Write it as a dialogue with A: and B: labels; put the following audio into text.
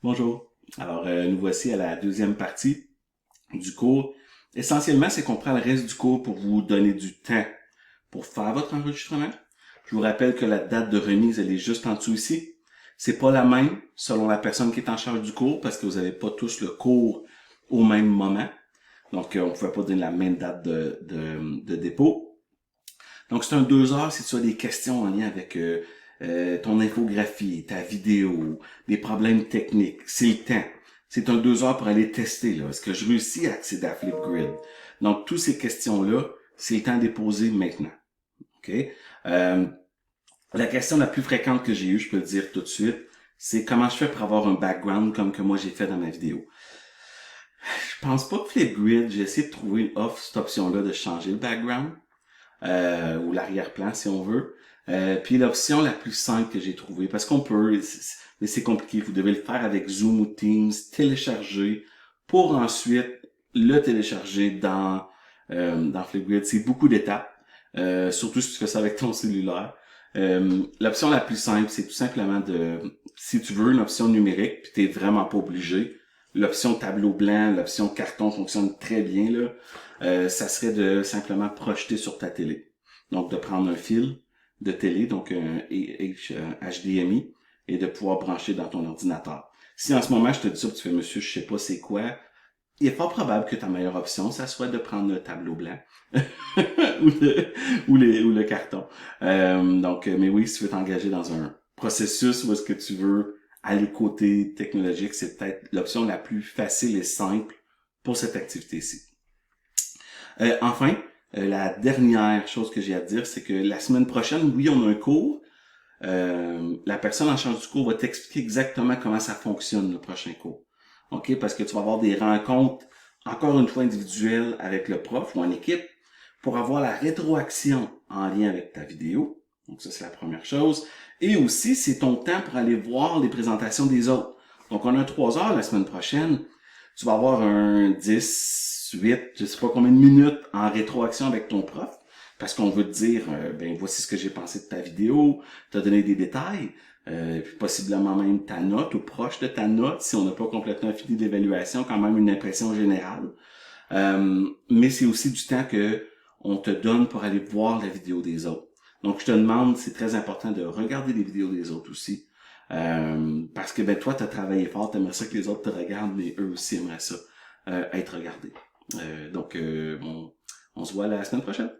A: Bonjour. Alors, nous voici à la deuxième partie du cours. Essentiellement, c'est qu'on prend le reste du cours pour vous donner du temps pour faire votre enregistrement. Je vous rappelle que la date de remise, elle est juste en dessous ici. C'est pas la même selon la personne qui est en charge du cours parce que vous n'avez pas tous le cours au même moment. Donc, on ne pouvait pas donner la même date de dépôt. Donc, c'est un 2 heures si tu as des questions en lien avec ton infographie, ta vidéo, des problèmes techniques. C'est le temps. C'est un 2 heures pour aller tester. Là. Est-ce que je réussis à accéder à Flipgrid? Donc, toutes ces questions-là, c'est le temps de les poser maintenant. OK? Euh, la question la plus fréquente que j'ai eue, je peux le dire tout de suite, c'est comment je fais pour avoir un background comme que moi j'ai fait dans ma vidéo. Je pense pas que Flipgrid, j'ai essayé de trouver une offre, cette option-là de changer le background. Ou l'arrière-plan si on veut. Puis l'option la plus simple que j'ai trouvée, parce qu'on peut, mais c'est compliqué, vous devez le faire avec Zoom ou Teams, télécharger, pour ensuite le télécharger dans Flipgrid. C'est beaucoup d'étapes, surtout si tu fais ça avec ton cellulaire. L'option la plus simple, c'est tout simplement si tu veux une option numérique, puis t'es vraiment pas obligé, l'option tableau blanc, l'option carton fonctionne très bien, là. Ça serait de simplement projeter sur ta télé. Donc, de prendre un fil de télé, donc un HDMI, et de pouvoir brancher dans ton ordinateur. Si en ce moment, je te dis ça, tu fais, monsieur, je sais pas c'est quoi, il est fort probable que ta meilleure option, ça soit de prendre le tableau blanc ou le carton. Mais oui, si tu veux t'engager dans un processus où est-ce que tu veux aller côté technologique, c'est peut-être l'option la plus facile et simple pour cette activité-ci. La dernière chose que j'ai à te dire, c'est que la semaine prochaine, oui, on a un cours. La personne en charge du cours va t'expliquer exactement comment ça fonctionne, le prochain cours. OK? Parce que tu vas avoir des rencontres, encore une fois, individuelles avec le prof ou en équipe pour avoir la rétroaction en lien avec ta vidéo. Donc ça, c'est la première chose. Et aussi, c'est ton temps pour aller voir les présentations des autres. Donc, on a 3 heures la semaine prochaine. Tu vas avoir un 10, 8, je sais pas combien de minutes en rétroaction avec ton prof. Parce qu'on veut te dire, voici ce que j'ai pensé de ta vidéo, te donner des détails, puis possiblement même ta note ou proche de ta note, si on n'a pas complètement fini l'évaluation, quand même une impression générale. Mais c'est aussi du temps que on te donne pour aller voir la vidéo des autres. Donc, je te demande, c'est très important de regarder les vidéos des autres aussi. Parce que toi, tu as travaillé fort, tu aimerais ça que les autres te regardent, mais eux aussi aimeraient ça, être regardés. On se voit la semaine prochaine.